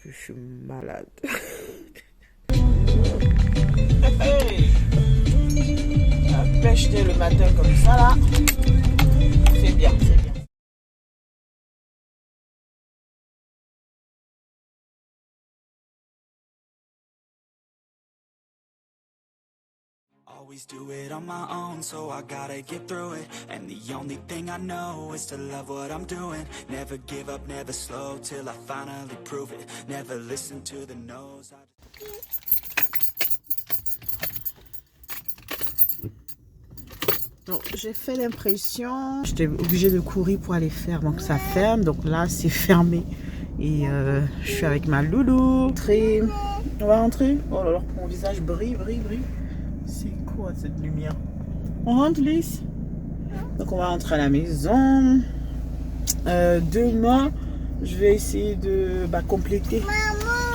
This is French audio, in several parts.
que je suis malade. Hey, la pêche dès le matin comme ça là, c'est bien, c'est bien. Always do it on my own, so I gotta get through it. And the only thing I know is to love what I'm doing. Never give up, never slow, till I finally prove it. Never listen to the no's. Donc j'ai fait l'impression, j'étais obligée de courir pour aller faire, donc ça ferme, donc là c'est fermé. Et je suis avec ma loulou. On va rentrer. Oh là là, mon visage brille, brille, brille. C'est quoi cette lumière? On rentre, Lys? Donc on va rentrer à la maison. Demain, je vais essayer de compléter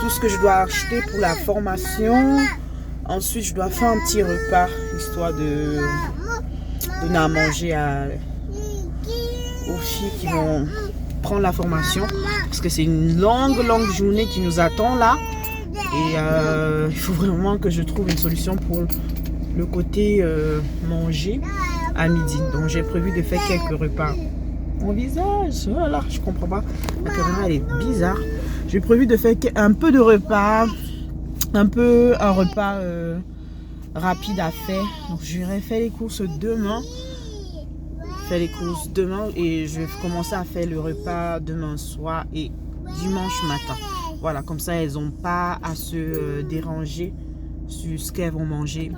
tout ce que je dois acheter pour la formation. Ensuite, je dois faire un petit repas, histoire de donner à manger aux filles qui vont prendre la formation. Parce que c'est une longue journée qui nous attend là. Et il faut vraiment que je trouve une solution pour le côté manger à midi. Donc j'ai prévu de faire quelques repas. Mon visage, voilà, je comprends pas. La caméra elle est bizarre. J'ai prévu de faire un peu de repas, un repas rapide à faire. Donc j'irai faire les courses demain. Et je vais commencer à faire le repas demain soir et dimanche matin. Voilà, comme ça elles n'ont pas à se déranger sur ce qu'elles vont manger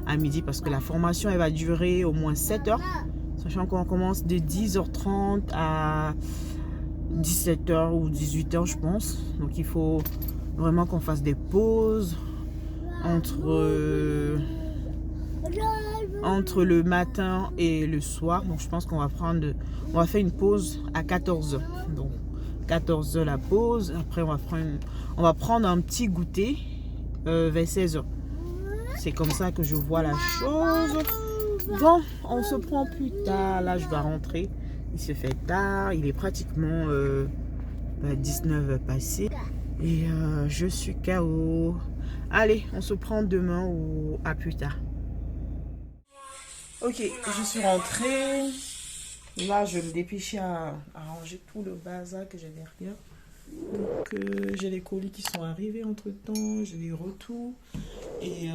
à midi parce que la formation elle va durer au moins 7 heures. Sachant qu'on commence de 10h30 à 17h ou 18h je pense. Donc il faut vraiment qu'on fasse des pauses entre le matin et le soir. Donc je pense qu'on va faire une pause à 14h. Donc 14h la pause. Après on va prendre un petit goûter vers 16h. C'est comme ça que je vois la chose. Bon, on se prend plus tard. Là, je dois rentrer. Il se fait tard. Il est pratiquement 19h passé. Et je suis KO. Allez, on se prend demain ou à plus tard. Ok, je suis rentrée. Là, je me dépêche à ranger tout le bazar que j'ai derrière. Donc, j'ai les colis qui sont arrivés entre temps. J'ai les retours. Et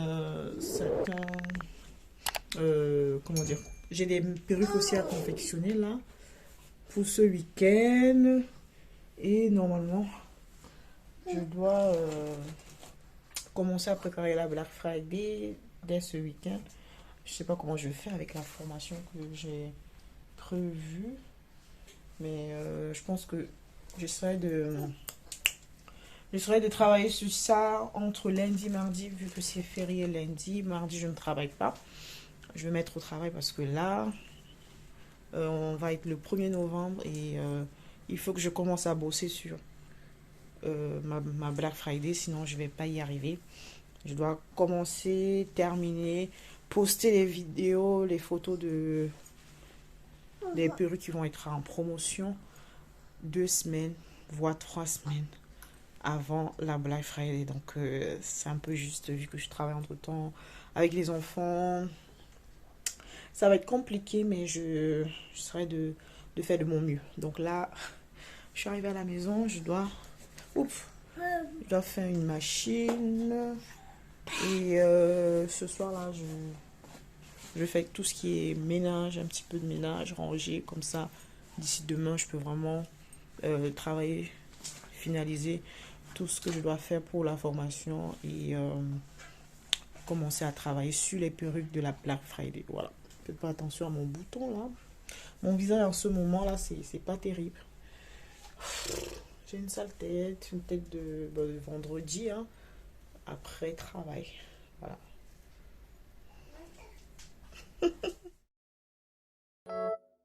certains... comment dire, j'ai des perruques aussi à confectionner là pour ce week-end et normalement je dois commencer à préparer la Black Friday dès ce week-end. Je sais pas comment je vais faire avec la formation que j'ai prévue, mais je pense que j'essaierai de travailler sur ça entre lundi et mardi, vu que c'est férié lundi. Mardi je ne travaille pas. Je vais mettre au travail parce que là, on va être le 1er novembre et il faut que je commence à bosser sur ma Black Friday, sinon je ne vais pas y arriver. Je dois commencer, terminer, poster les vidéos, les photos des perruques qui vont être en promotion 2 semaines, voire 3 semaines avant la Black Friday. Donc c'est un peu juste vu que je travaille entre temps avec les enfants. Ça va être compliqué, mais je serai de faire de mon mieux. Donc là, je suis arrivée à la maison, je dois faire une machine. Et ce soir-là, je fais tout ce qui est ménage, un petit peu de ménage, ranger, comme ça. D'ici demain, je peux vraiment travailler, finaliser tout ce que je dois faire pour la formation et commencer à travailler sur les perruques de la Black Friday. Voilà. Faites pas attention à mon bouton là. Mon visage en ce moment là, c'est pas terrible. J'ai une sale tête, une tête de vendredi, hein, après travail. Voilà.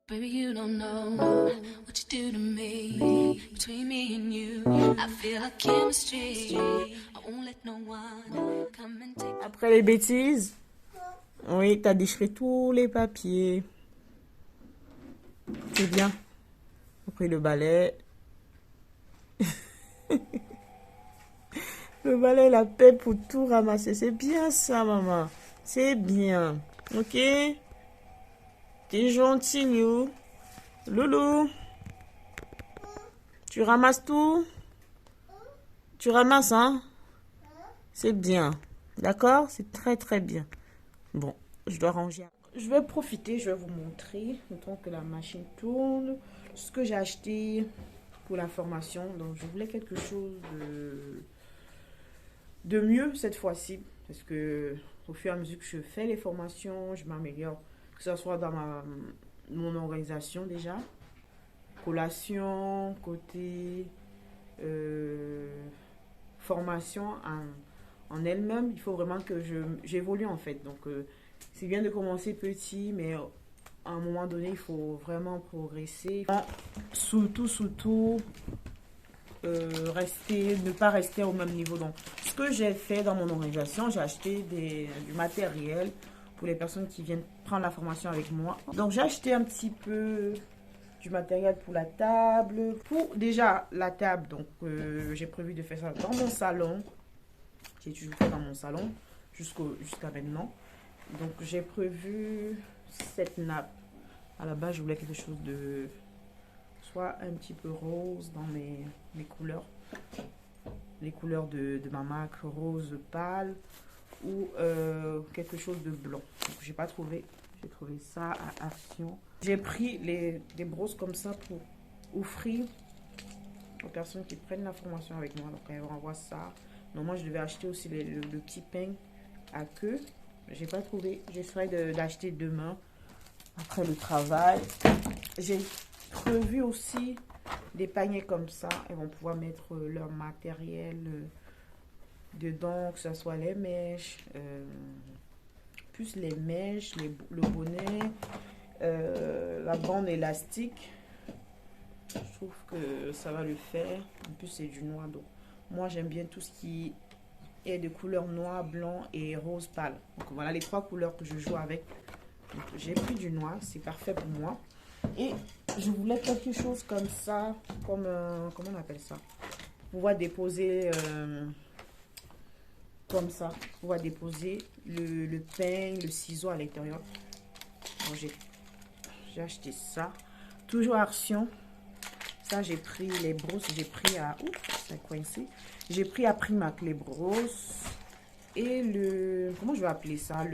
Baby, you don't know what you do to me. Between me and you, I feel like chemistry. I won't let no one come and take. Après les bêtises, oui, t'as déchiré tous les papiers. C'est bien. Après le balai. Le balai, la paix pour tout ramasser. C'est bien ça, maman. C'est bien. Ok? T'es gentil, Léo. Loulou. Tu ramasses tout? Tu ramasses, hein? C'est bien. D'accord? C'est très, très bien. Bon, je dois ranger. Je vais profiter, je vais vous montrer, autant que la machine tourne, ce que j'ai acheté pour la formation. Donc, je voulais quelque chose de mieux cette fois-ci. Parce que au fur et à mesure que je fais les formations, je m'améliore. Que ce soit dans mon organisation déjà, collation, côté formation en elle-même. Il faut vraiment que j'évolue en fait. Donc, c'est bien de commencer petit, mais à un moment donné, il faut vraiment progresser. Surtout, ne pas rester au même niveau. Donc, ce que j'ai fait dans mon organisation, j'ai acheté du matériel pour les personnes qui viennent prendre la formation avec moi. Donc, j'ai acheté un petit peu du matériel pour la table. Pour déjà la table, donc j'ai prévu de faire ça dans mon salon. J'ai toujours fait dans mon salon jusqu'à maintenant. Donc, j'ai prévu cette nappe. À la base, je voulais quelque chose de soit un petit peu rose dans mes couleurs. Les couleurs de ma marque, rose pâle ou quelque chose de blanc. Donc, j'ai pas trouvé. J'ai trouvé ça à Action. J'ai pris des brosses comme ça pour offrir aux personnes qui prennent la formation avec moi. Donc, elles vont avoir ça. Donc, moi, je devais acheter aussi le petit peigne à queue. J'ai pas trouvé. J'essaierai d'acheter demain après le travail. J'ai prévu aussi des paniers comme ça. Elles vont pouvoir mettre leur matériel dedans, que ce soit les mèches, plus les mèches, le bonnet, la bande élastique. Je trouve que ça va le faire. En plus, c'est du noir. Donc, moi, j'aime bien tout ce qui est de couleur noir, blanc et rose pâle. Donc, voilà les trois couleurs que je joue avec. J'ai pris du noir. C'est parfait pour moi. Et je voulais quelque chose comme ça. Comme, comment on appelle ça? Pour pouvoir déposer... comme ça. Pour pouvoir déposer le peigne, le ciseau à l'intérieur. Bon, j'ai acheté ça. Toujours Action. Ça, j'ai pris les brosses. J'ai pris à... Oups, ça a coincé. J'ai pris à Primark les brosses. Et le... Comment je vais appeler ça?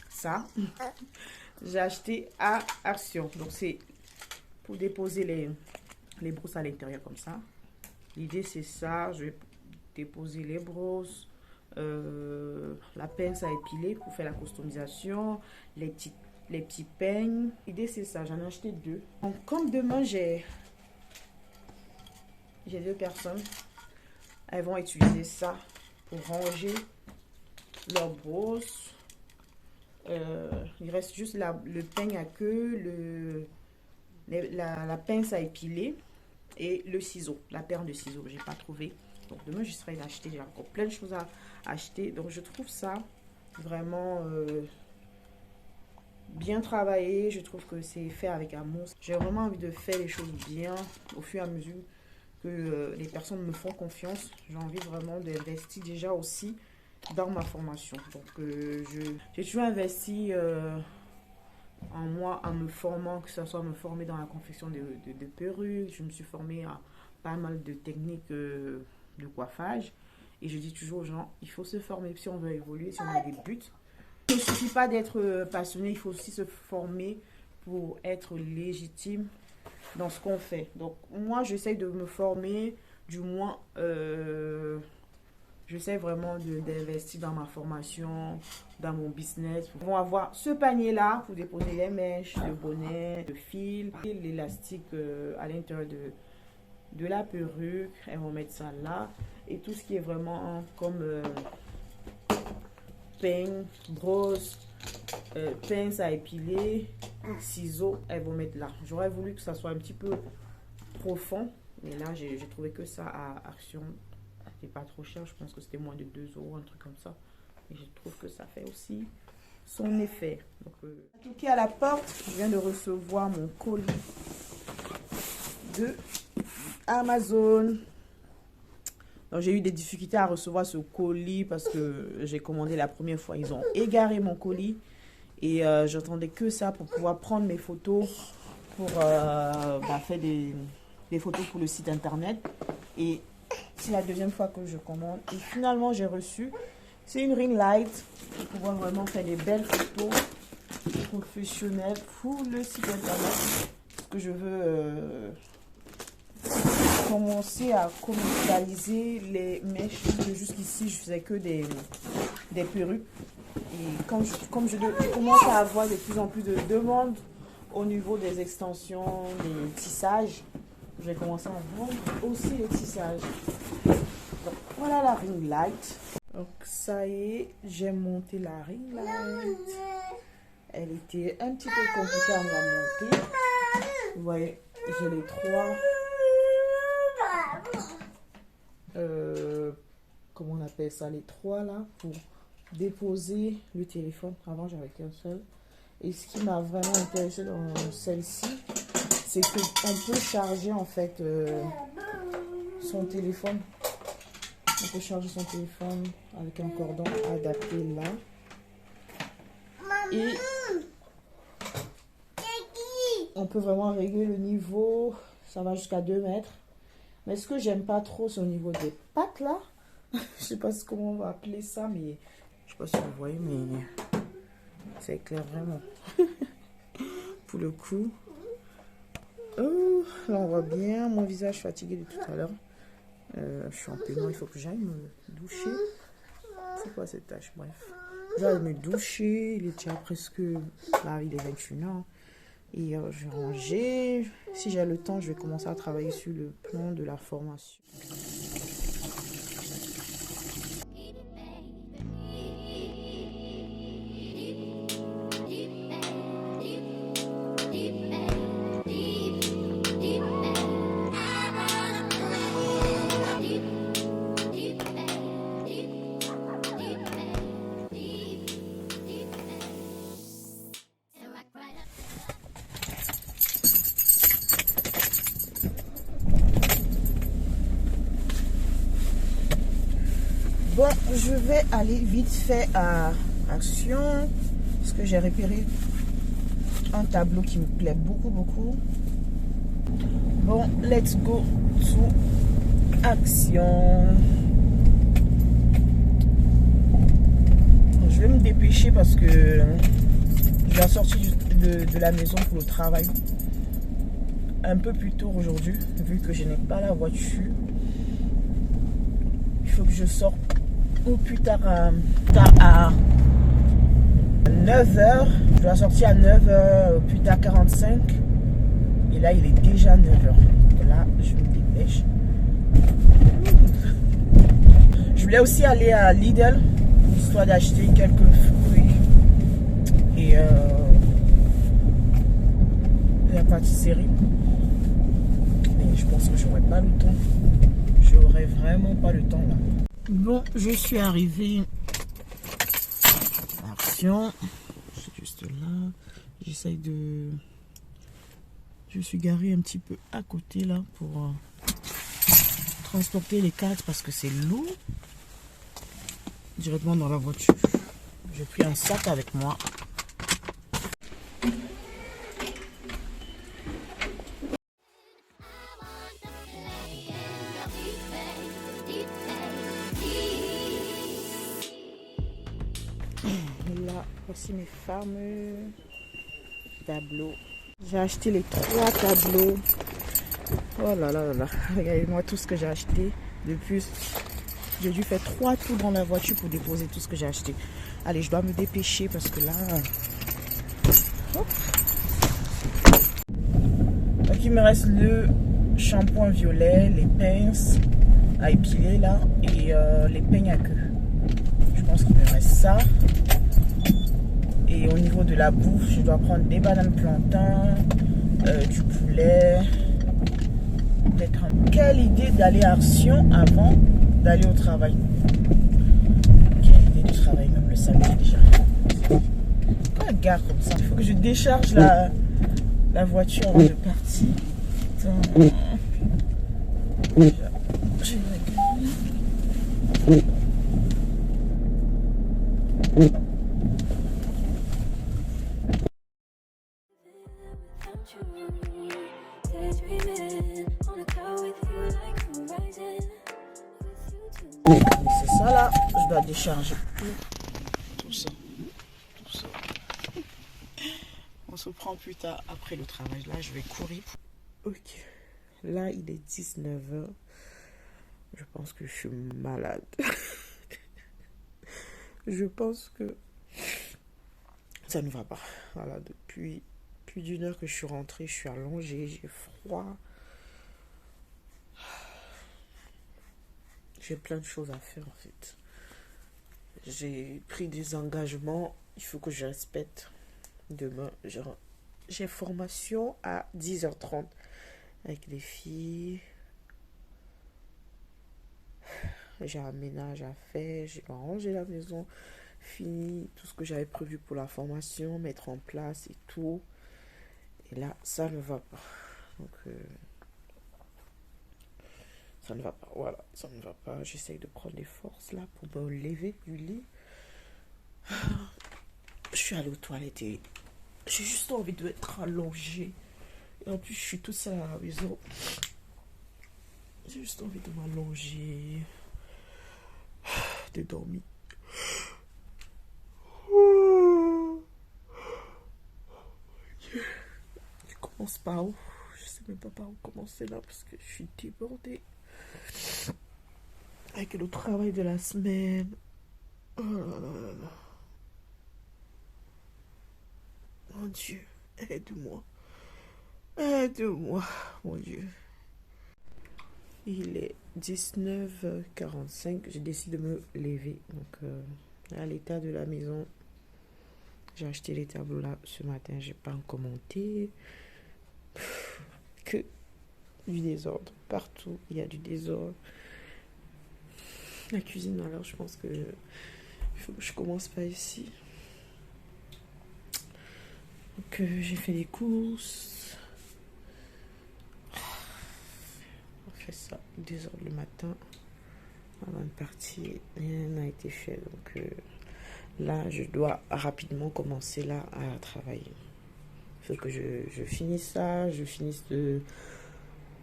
Ça. J'ai acheté à Action. Donc, c'est pour déposer les brosses à l'intérieur comme ça. L'idée, c'est ça. Je vais déposer les brosses. La pince à épiler pour faire la customisation. Les petits peignes. L'idée, c'est ça. J'en ai acheté 2. Donc, comme demain, j'ai 2 personnes. Elles vont utiliser ça pour ranger leurs brosses. Il reste juste le peigne à queue, la pince à épiler et le ciseau, la paire de ciseaux. J'ai pas trouvé. Donc demain, je serai d'acheter. J'ai encore plein de choses à acheter. Donc je trouve ça vraiment bien travaillé. Je trouve que c'est fait avec amour. J'ai vraiment envie de faire les choses bien au fur et à mesure que les personnes me font confiance. J'ai envie vraiment d'investir déjà aussi dans ma formation. Donc j'ai toujours investi en moi en me formant, que ce soit me former dans la confection de perruques. Je me suis formée à pas mal de techniques de coiffage. Et je dis toujours aux gens, il faut se former si on veut évoluer, si on a des buts. Il ne suffit pas d'être passionné, il faut aussi se former pour être légitime dans ce qu'on fait. Donc moi, j'essaie de me former, du moins... j'essaie vraiment d'investir dans ma formation, dans mon business. Ils vont avoir ce panier-là pour déposer les mèches, le bonnet, le fil, l'élastique à l'intérieur de la perruque. Elles vont mettre ça là. Et tout ce qui est vraiment comme peigne, brosse, pince à épiler, ciseaux, elles vont mettre là. J'aurais voulu que ça soit un petit peu profond. Mais là, j'ai trouvé que ça à Action. C'est pas trop cher, je pense que c'était moins de 2 €, un truc comme ça. Et je trouve que ça fait aussi son effet. Donc, toqué à la porte, je viens de recevoir mon colis de Amazon. Donc j'ai eu des difficultés à recevoir ce colis parce que j'ai commandé la première fois. Ils ont égaré mon colis et j'attendais que ça pour pouvoir prendre mes photos pour faire des photos pour le site internet. Et c'est la deuxième fois que je commande. Et finalement j'ai reçu. C'est une ring light pour pouvoir vraiment faire des belles photos professionnelles pour le site internet. Parce que je veux commencer à commercialiser les mèches. Jusqu'ici, je faisais que des perruques. Et comme je commence à avoir de plus en plus de demandes au niveau des extensions, des tissages, je vais commencer à vendre aussi les tissages. Donc, voilà la ring light. Donc ça y est, j'ai monté la ring light. Elle était un petit peu compliquée à me la monter. Vous voyez, j'ai les trois. Comment on appelle ça, les trois là pour déposer le téléphone. Avant j'avais qu'un seul. Et ce qui m'a vraiment intéressé dans celle-ci, c'est qu'on peut charger en fait son téléphone. On peut charger son téléphone avec un cordon adapté là. Et on peut vraiment régler le niveau. Ça va jusqu'à 2 mètres. Mais ce que j'aime pas trop, c'est au niveau des pattes là. Je sais pas comment on va appeler ça, mais je sais pas si vous voyez, mais c'est clair vraiment. Pour le coup. Oh, là on voit bien mon visage fatigué de tout à l'heure. Je suis en paiement, il faut que j'aille me doucher. C'est quoi cette tâche? Bref. J'allais me doucher, il est déjà presque... Là, il est 21h. Et je vais ranger. Si j'ai le temps, je vais commencer à travailler sur le plan de la formation. Bon, je vais aller vite fait à Action parce que j'ai repéré un tableau qui me plaît beaucoup. Bon, let's go to Action. Je vais me dépêcher parce que je vais sortir de la maison pour le travail un peu plus tôt aujourd'hui, vu que je n'ai pas la voiture. Il faut que je sorte au plus tard à 9h. Je dois sortir à 9h, au plus tard 45. Et là, il est déjà 9h. Donc là, je me dépêche. Je voulais aussi aller à Lidl, histoire d'acheter quelques fruits et la pâtisserie. Mais je pense que j'aurai pas le temps. J'aurai vraiment pas le temps là. Bon, je suis arrivée à Action. C'est juste là. J'essaye de... Je suis garée un petit peu à côté là pour transporter les cadres parce que c'est lourd. Directement dans la voiture. J'ai pris un sac avec moi. Là, voici mes fameux tableaux. J'ai acheté les 3 tableaux. Oh là là là là. Regardez-moi tout ce que j'ai acheté. De plus, j'ai dû faire 3 tours dans la voiture pour déposer tout ce que j'ai acheté. Allez, je dois me dépêcher parce que là... Hop. Donc il me reste le shampoing violet, les pinces à épiler là et les peignes à queue. Je pense qu'il me reste ça. Et au niveau de la bouffe, je dois prendre des bananes plantains, du poulet. Peut-être quelle idée d'aller à Action avant d'aller au travail. Quelle idée de travail, même le samedi déjà. Pourquoi un gare comme ça? Il faut que je décharge la voiture avant de partir. Putain. C'est ça là, je dois décharger tout ça. On se prend plus tard après le travail. Là, je vais courir. Ok. Là, il est 19h. Je pense que je suis malade. Je pense que ça ne va pas. Voilà, depuis plus d'une heure que je suis rentrée, je suis allongée, j'ai froid. J'ai plein de choses à faire en fait. J'ai pris des engagements, il faut que je respecte. Demain, j'ai formation à 10h30 avec les filles. J'ai un ménage à faire, j'ai rangé la maison, fini tout ce que j'avais prévu pour la formation, mettre en place et tout. Et là, ça ne va pas. Donc, ça ne va pas. Voilà, ça ne va pas. J'essaye de prendre des forces là pour me lever du lit. Je suis allée aux toilettes et j'ai juste envie d'être allongée. Et en plus, je suis toute seule à la maison. J'ai juste envie de m'allonger, de dormir. Je commence par où? Je sais même pas par où commencer là parce que je suis débordée. Avec le travail de la semaine. Oh là là là là. Mon Dieu, aide-moi. Aide-moi, mon Dieu. Il est 19h45. J'ai décidé de me lever. Donc, à l'état de la maison, j'ai acheté les tableaux là ce matin. J'ai pas encore monté. Que du désordre. Partout, il y a du désordre. La cuisine, alors je pense que il faut que je commence par ici. Donc, j'ai fait les courses. On fait ça, désordre le matin. Avant de partir, rien n'a été fait. Donc, là, je dois rapidement commencer là à travailler. Il faut que je finisse ça. Je finisse de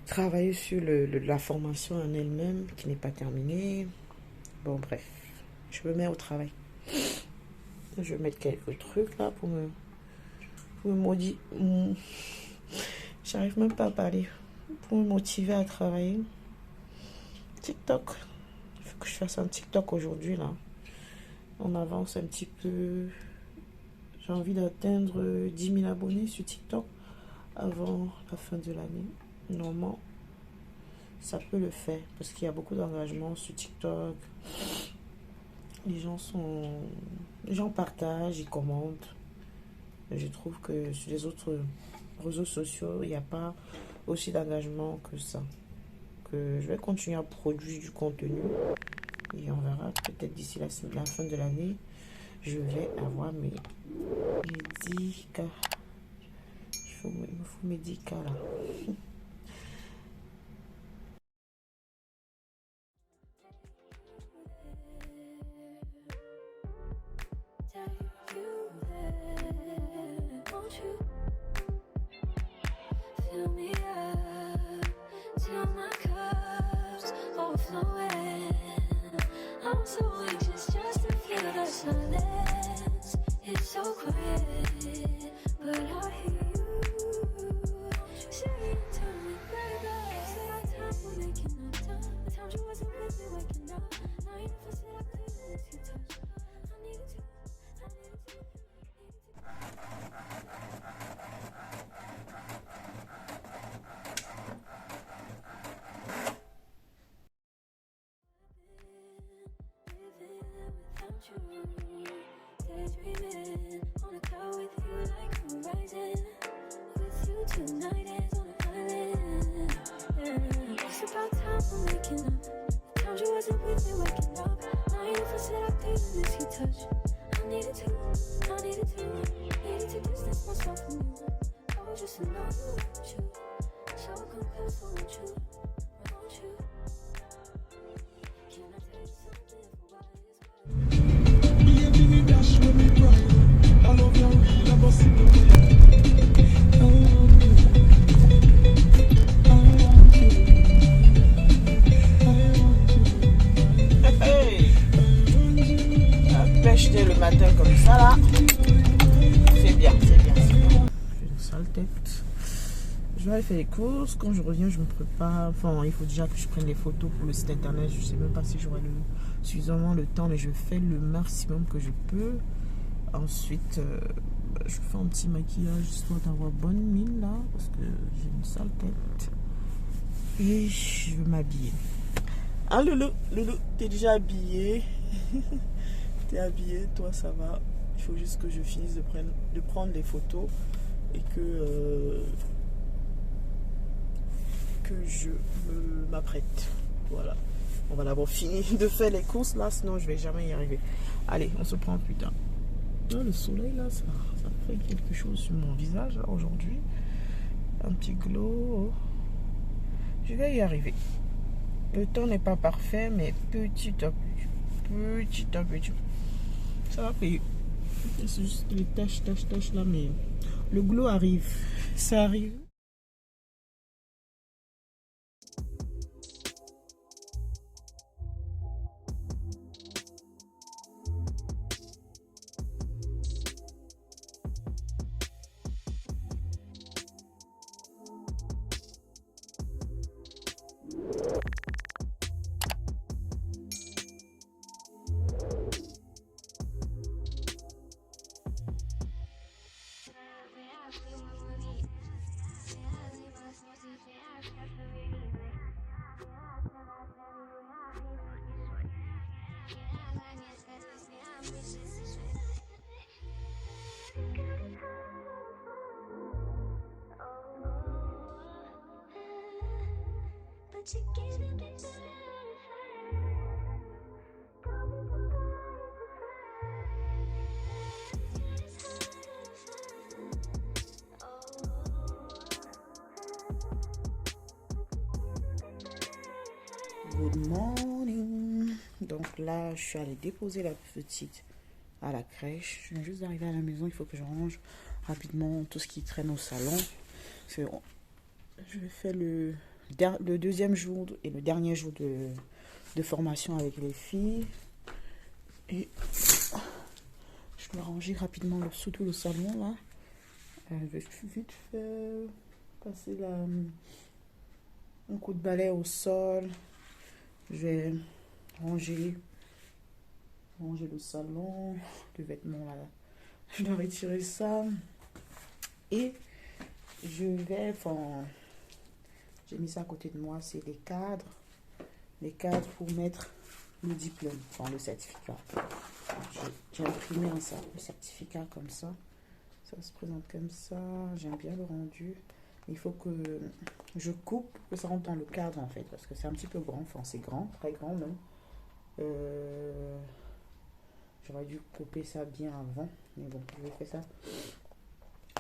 travailler sur la formation en elle-même qui n'est pas terminée. Bon, bref, je me mets au travail. Je vais mettre quelques trucs là pour me motiver. J'arrive même pas à parler. Pour me motiver à travailler. TikTok. Il faut que je fasse un TikTok aujourd'hui là. On avance un petit peu. J'ai envie d'atteindre 10 000 abonnés sur TikTok avant la fin de l'année. Normalement, ça peut le faire parce qu'il y a beaucoup d'engagement sur TikTok. Les gens partagent, ils commentent. Je trouve que sur les autres réseaux sociaux, il n'y a pas aussi d'engagement que ça. Que je vais continuer à produire du contenu et on verra peut-être d'ici la fin de l'année, je vais avoir mes 10K. Il me faut mes 10K là. I'm so anxious just to feel the silence. It's so quiet, but I hear you saying to me, baby. Said our time we're making up time. The times you wasn't with me waking up. Now you never said I couldn't miss your touch. I needed to. Daydreaming on a cloud with you like horizon. With you tonight is on an island. Yeah. It's about time we're making up. The times you wasn't with me waking up. Now you never said I couldn't miss your touch. I needed to distance myself from you. I was just alone without you. So come close, I want you. Can I tell you something? Je vais aller faire les courses. Quand je reviens, je me prépare. Enfin, il faut déjà que je prenne les photos pour le site internet. Je sais même pas si j'aurai suffisamment le temps, mais je fais le maximum que je peux. Ensuite, je fais un petit maquillage histoire d'avoir bonne mine là, parce que j'ai une sale tête. Et je vais m'habiller. Ah Loulou, t'es déjà habillé. T'es habillé, toi ça va. Il faut juste que je finisse de prendre les photos et que je m'apprête. Voilà. On va d'abord finir de faire les courses là, sinon je vais jamais y arriver. Allez, on se prend plus tard. Oh, le soleil là, ça fait quelque chose sur mon visage là aujourd'hui. Un petit glow. Je vais y arriver. Le temps n'est pas parfait, mais petit à petit, ça va payer. C'est juste les taches là, mais le glow arrive. Ça arrive. Good morning. Donc là, je suis allée déposer la petite à la crèche. Je viens juste d'arriver à la maison. Il faut que je range rapidement tout ce qui traîne au salon. Je vais faire le deuxième jour et le dernier jour de formation avec les filles. Et je dois ranger rapidement surtout le salon là. Je vais vite faire passer un coup de balai au sol. Je vais ranger le salon, le vêtement là. Je dois retirer ça. Et je vais, j'ai mis ça à côté de moi, c'est les cadres. Les cadres pour mettre le diplôme, le certificat. J'ai imprimé le certificat comme ça. Ça se présente comme ça. J'aime bien le rendu. Il faut que je coupe, que ça rentre dans le cadre en fait, parce que c'est un petit peu grand, c'est grand, très grand même. J'aurais dû couper ça bien avant, mais bon, je vais faire ça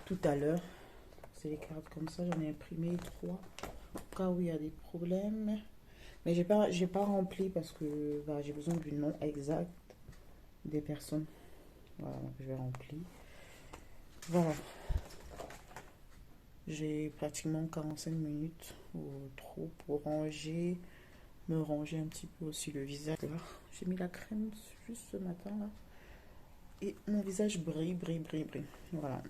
tout à l'heure. C'est les cartes comme ça, j'en ai imprimé 3, au cas où il y a des problèmes. Mais j'ai pas rempli parce que j'ai besoin du nom exact des personnes. Voilà, donc je vais remplir. Voilà. J'ai pratiquement 45 minutes ou trop pour me ranger un petit peu aussi le visage. J'ai mis la crème juste ce matin là. Et mon visage brille. Voilà.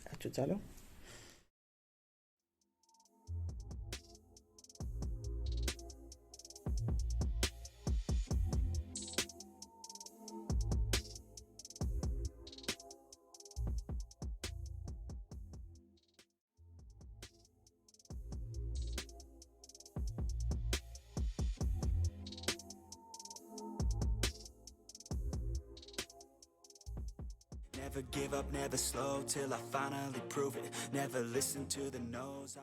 À tout à l'heure. Never give up, never slow till I finally prove it. Never listen to the no's.